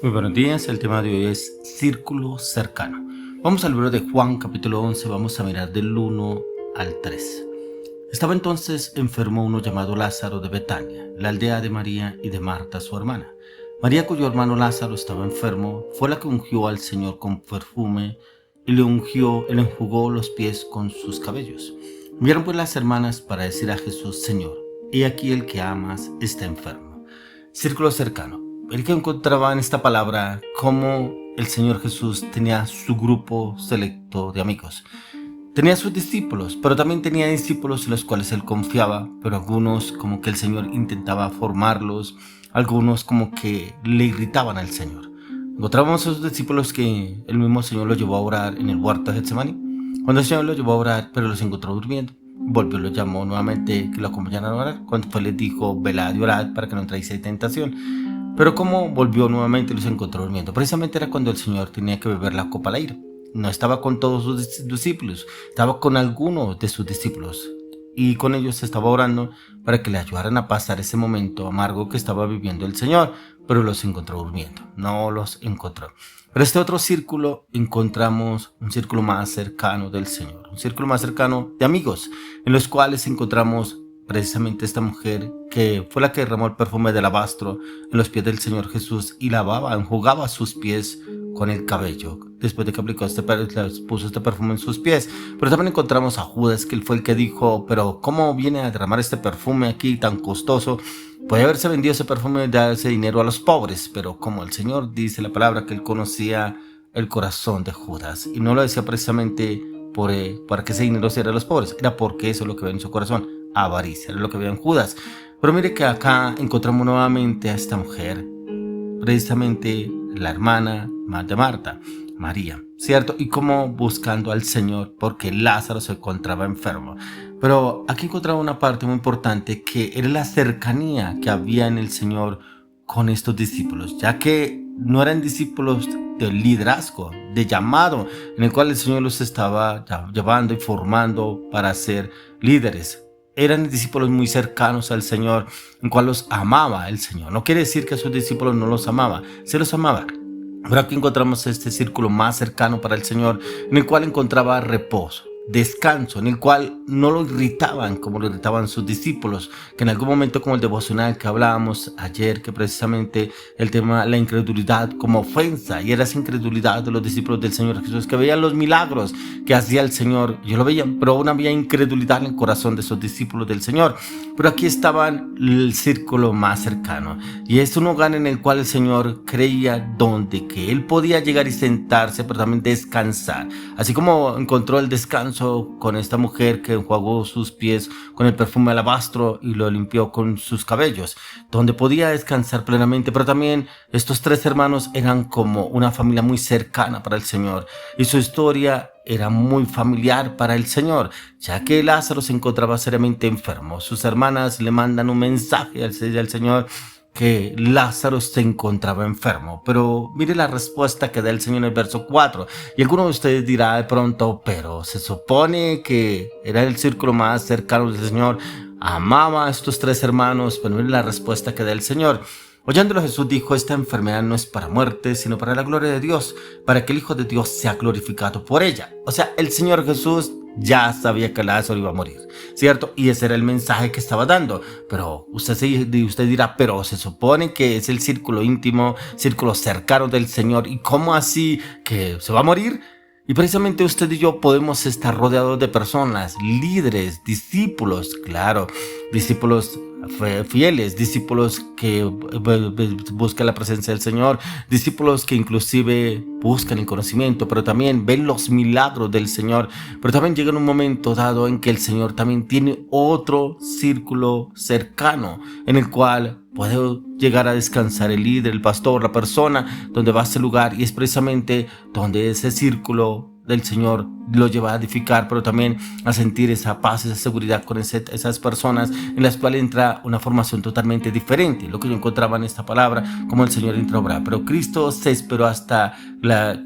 Muy buenos días, el tema de hoy es círculo cercano. Vamos al libro de Juan capítulo 11, vamos a mirar del 1 al 3. Estaba entonces enfermo uno llamado Lázaro de Betania, la aldea de María y de Marta su hermana. María, cuyo hermano Lázaro estaba enfermo, fue la que ungió al Señor con perfume y le enjugó los pies con sus cabellos. Vieron pues las hermanas para decir a Jesús: Señor, he aquí el que amas está enfermo. Círculo cercano. El que encontraba en esta palabra cómo el Señor Jesús tenía su grupo selecto de amigos. Tenía sus discípulos, pero también tenía discípulos en los cuales él confiaba, pero algunos como que el Señor intentaba formarlos, algunos como que le irritaban al Señor. Encontramos a esos discípulos que el mismo Señor los llevó a orar en el huerto de Getsemaní. Cuando el Señor los llevó a orar, pero los encontró durmiendo. Volvió, los llamó nuevamente que lo acompañaran a orar. Cuando fue les dijo: velad y orad para que no entréis en tentación. Pero como volvió nuevamente y los encontró durmiendo. Precisamente era cuando el Señor tenía que beber la copa al aire. No estaba con todos sus discípulos, estaba con algunos de sus discípulos. Y con ellos estaba orando para que le ayudaran a pasar ese momento amargo que estaba viviendo el Señor. Pero los encontró durmiendo, no los encontró. Pero este otro círculo encontramos un círculo más cercano del Señor, un círculo más cercano de amigos, en los cuales encontramos precisamente esta mujer que fue la que derramó el perfume de alabastro en los pies del Señor Jesús y enjugaba sus pies con el cabello. Después de que puso este perfume en sus pies. Pero también encontramos a Judas, que él fue el que dijo: pero ¿cómo viene a derramar este perfume aquí tan costoso? Puede haberse vendido ese perfume y dar ese dinero a los pobres. Pero como el Señor dice la palabra que él conocía el corazón de Judas, y no lo decía precisamente para que ese dinero se diera a los pobres, era porque eso es lo que había en su corazón: avaricia, era lo que había en Judas. Pero mire que acá encontramos nuevamente a esta mujer, precisamente la hermana de Marta, María, ¿cierto? Y como buscando al Señor porque Lázaro se encontraba enfermo. Pero aquí encontraba una parte muy importante, que era la cercanía que había en el Señor con estos discípulos, ya que no eran discípulos de liderazgo, de llamado, en el cual el Señor los estaba llevando y formando para ser líderes. Eran discípulos muy cercanos al Señor, en cual los amaba el Señor. No quiere decir que a sus discípulos no los amaba, se los amaba. Pero aquí encontramos este círculo más cercano para el Señor, en el cual encontraba reposo, descanso, en el cual no lo irritaban como lo irritaban sus discípulos, que en algún momento, como el devocional que hablábamos ayer, que precisamente el tema, la incredulidad como ofensa, y era esa incredulidad de los discípulos del Señor Jesús, que veían los milagros que hacía el Señor, yo lo veían, pero aún había incredulidad en el corazón de esos discípulos del Señor. Pero aquí estaban el círculo más cercano, y es un hogar en el cual el Señor creía donde que él podía llegar y sentarse, pero también descansar, así como encontró el descanso con esta mujer que enjuagó sus pies con el perfume de alabastro y lo limpió con sus cabellos, donde podía descansar plenamente. Pero también estos tres hermanos eran como una familia muy cercana para el Señor, y su historia era muy familiar para el Señor, ya que Lázaro se encontraba seriamente enfermo. Sus hermanas le mandan un mensaje al Señor que Lázaro se encontraba enfermo. Pero mire la respuesta que da el Señor en el verso 4. Y alguno de ustedes dirá de pronto: pero se supone que era el círculo más cercano del Señor, amaba a estos tres hermanos. Pero mire la respuesta que da el Señor. Oyéndolo, Jesús dijo: esta enfermedad no es para muerte, sino para la gloria de Dios, para que el Hijo de Dios sea glorificado por ella. O sea, el Señor Jesús ya sabía que Lázaro iba a morir, ¿cierto? Y ese era el mensaje que estaba dando. Pero usted dirá: pero se supone que es el círculo íntimo, círculo cercano del Señor, ¿y cómo así que se va a morir? Y precisamente usted y yo podemos estar rodeados de personas, líderes, discípulos, claro, discípulos fieles, discípulos que buscan la presencia del Señor, discípulos que inclusive buscan el conocimiento, pero también ven los milagros del Señor. Pero también llega un momento dado en que el Señor también tiene otro círculo cercano, en el cual puede llegar a descansar el líder, el pastor, la persona donde va a ese lugar, y es precisamente donde ese círculo del Señor lo lleva a edificar, pero también a sentir esa paz, esa seguridad con esas personas en las cuales entra una formación totalmente diferente. Lo que yo encontraba en esta palabra, como el Señor entra a obrar. Pero Cristo se esperó hasta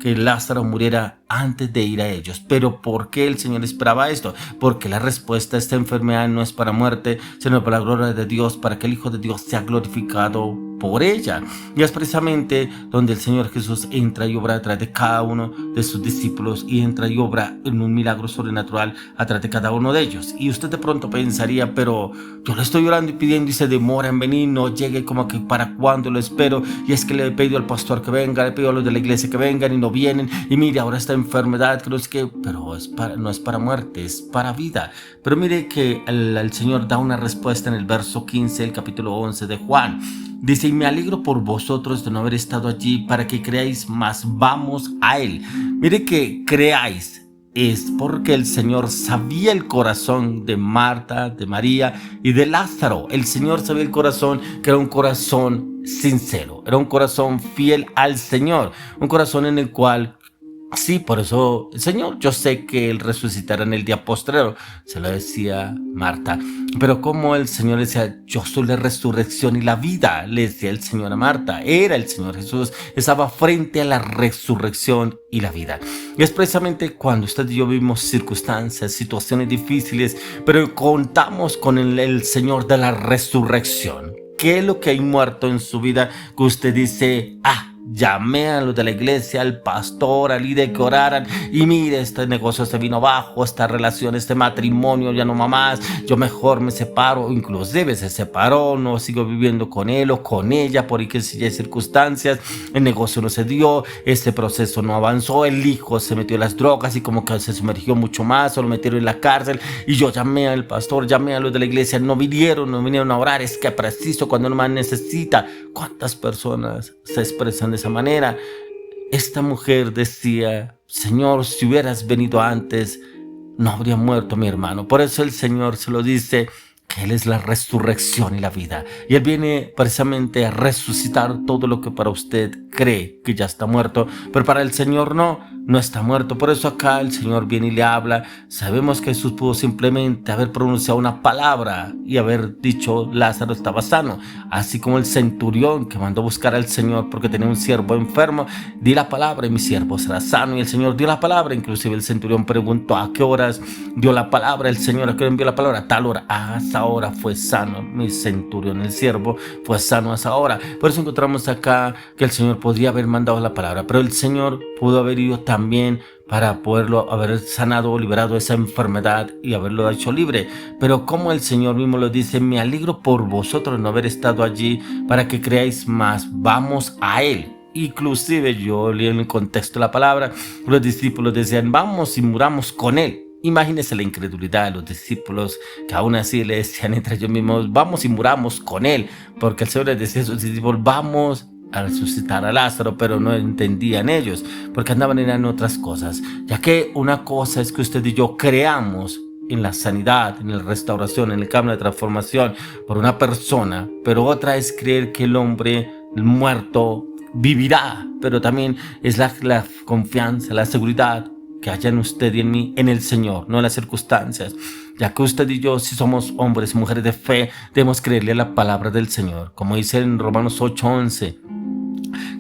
que Lázaro muriera antes de ir a ellos. ¿Pero por qué el Señor esperaba esto? Porque la respuesta a esta enfermedad no es para muerte, sino para la gloria de Dios, para que el Hijo de Dios sea glorificado por ella. Y es precisamente donde el Señor Jesús entra y obra a través de cada uno de sus discípulos y entra y obra en un milagro sobrenatural a través de cada uno de ellos. Y usted de pronto pensaría, pero yo le estoy orando y pidiendo y se demora en venir, no llegue, como que para cuándo lo espero. Y es que le he pedido al pastor que venga, le he pedido a los de la iglesia que vengan y no vienen. Y mire, ahora esta enfermedad, que no es que, pero no es para muerte, es para vida. Pero mire que el Señor da una respuesta en el verso 15 del capítulo 11 de Juan. Dice, y me alegro por vosotros de no haber estado allí para que creáis, más vamos a Él. Mire que creáis es porque el Señor sabía el corazón de Marta, de María y de Lázaro. El Señor sabía el corazón, que era un corazón sincero, era un corazón fiel al Señor, un corazón en el cual... Sí, por eso, Señor, yo sé que Él resucitará en el día postrero, se lo decía Marta. Pero como el Señor decía, yo soy la resurrección y la vida, le decía el Señor a Marta. Era el Señor Jesús, estaba frente a la resurrección y la vida. Y es precisamente cuando usted y yo vivimos circunstancias, situaciones difíciles, pero contamos con el Señor de la resurrección. ¿Qué es lo que hay muerto en su vida que usted dice, llamé a los de la iglesia, al pastor, al líder que oraran y mire, este negocio se vino abajo, esta relación, este matrimonio ya no va más, yo mejor me separo, inclusive se separó, no sigo viviendo con él o con ella por aquellas circunstancias, el negocio no se dio, este proceso no avanzó, el hijo se metió en las drogas y como que se sumergió mucho más, o lo metieron en la cárcel y yo llamé al pastor, llamé a los de la iglesia, no vinieron a orar, es que preciso cuando uno más necesita. ¿Cuántas personas se expresan de esa manera? Esta mujer decía, Señor, si hubieras venido antes, no habría muerto mi hermano. Por eso el Señor se lo dice, que Él es la resurrección y la vida. Y Él viene precisamente a resucitar todo lo que para usted cree que ya está muerto, pero para el Señor no está muerto. Por eso acá el Señor viene y le habla. Sabemos que Jesús pudo simplemente haber pronunciado una palabra y haber dicho Lázaro estaba sano, así como el centurión que mandó buscar al Señor porque tenía un siervo enfermo, di la palabra y mi siervo será sano. Y el Señor dio la palabra. Inclusive el centurión preguntó a qué horas dio la palabra el Señor, a qué hora envió la palabra, a tal hora, a esa hora fue sano mi centurión, el siervo fue sano a esa hora. Por eso encontramos acá que el Señor podría haber mandado la palabra, pero el Señor pudo haber ido también para poderlo haber sanado o liberado esa enfermedad y haberlo hecho libre. Pero como el Señor mismo lo dice, me alegro por vosotros no haber estado allí para que creáis, más vamos a Él. Inclusive yo leí en el contexto de la palabra, los discípulos decían, vamos y muramos con Él. Imagínense la incredulidad de los discípulos, que aún así le decían entre ellos mismos, vamos y muramos con Él, porque el Señor les decía a sus discípulos, vamos a resucitar a Lázaro, pero no entendían ellos, porque andaban en otras cosas, ya que una cosa es que usted y yo creamos en la sanidad, en la restauración, en el cambio de transformación por una persona, pero otra es creer que el hombre muerto vivirá, pero también es la confianza, la seguridad que haya en usted y en mí, en el Señor, no en las circunstancias. Ya que usted y yo, si somos hombres y mujeres de fe, debemos creerle a la palabra del Señor. Como dice en Romanos 8:11,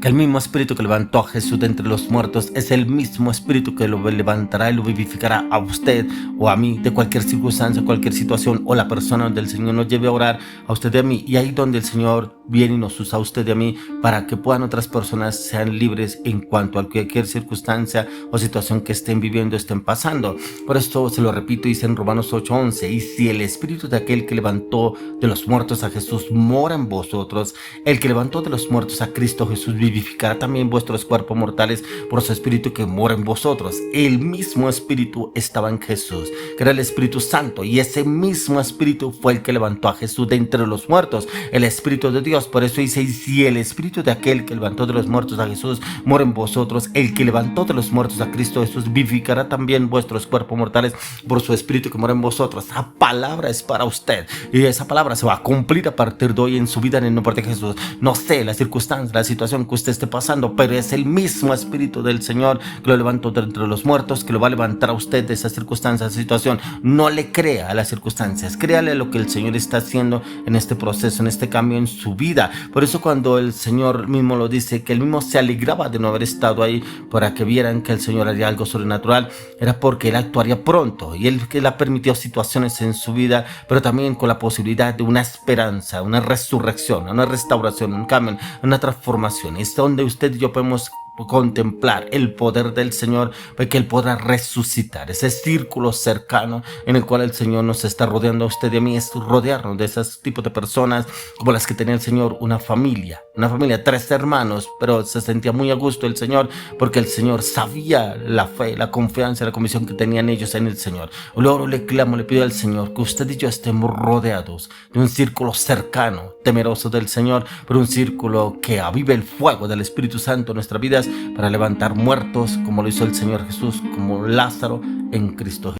que el mismo espíritu que levantó a Jesús de entre los muertos es el mismo espíritu que lo levantará y lo vivificará a usted o a mí de cualquier circunstancia, cualquier situación o la persona donde el Señor nos lleve a orar a usted y a mí. Y ahí donde el Señor viene y nos usa a usted y a mí para que puedan otras personas sean libres en cuanto a cualquier circunstancia o situación que estén viviendo, estén pasando. Por esto se lo repito, dice en Romanos 8:11, y si el espíritu de aquel que levantó de los muertos a Jesús mora en vosotros, el que levantó de los muertos a Cristo Jesús vivificará también vuestros cuerpos mortales por su espíritu que mora en vosotros. El mismo espíritu estaba en Jesús, que era el Espíritu Santo, y ese mismo espíritu fue el que levantó a Jesús de entre los muertos, el Espíritu de Dios. Por eso dice, y si el espíritu de aquel que levantó de los muertos a Jesús mora en vosotros, el que levantó de los muertos a Cristo Jesús vivificará también vuestros cuerpos mortales por su espíritu que mora en vosotros. Esa palabra es para usted, y esa palabra se va a cumplir a partir de hoy en su vida en el nombre de Jesús. No sé la circunstancia, la situación que usted esté pasando, pero es el mismo espíritu del Señor que lo levantó de entre los muertos, que lo va a levantar a usted de esa circunstancia, esa situación. No le crea a las circunstancias, créale a lo que el Señor está haciendo en este proceso, en este cambio en su vida. vida. Por eso cuando el Señor mismo lo dice, que él mismo se alegraba de no haber estado ahí para que vieran que el Señor haría algo sobrenatural, era porque él actuaría pronto y él ha permitido situaciones en su vida, pero también con la posibilidad de una esperanza, una resurrección, una restauración, un cambio, una transformación. Es donde usted y yo podemos contemplar el poder del Señor, porque Él podrá resucitar ese círculo cercano en el cual el Señor nos está rodeando a usted y a mí. Es rodearnos de esos tipos de personas como las que tenía el Señor, una familia, 3 hermanos, pero se sentía muy a gusto el Señor porque el Señor sabía la fe, la confianza, la convicción que tenían ellos en el Señor. Luego le clamo, le pido al Señor que usted y yo estemos rodeados de un círculo cercano, temeroso del Señor, pero un círculo que avive el fuego del Espíritu Santo en nuestras vidas para levantar muertos como lo hizo el Señor Jesús, como Lázaro en Cristo Jesús.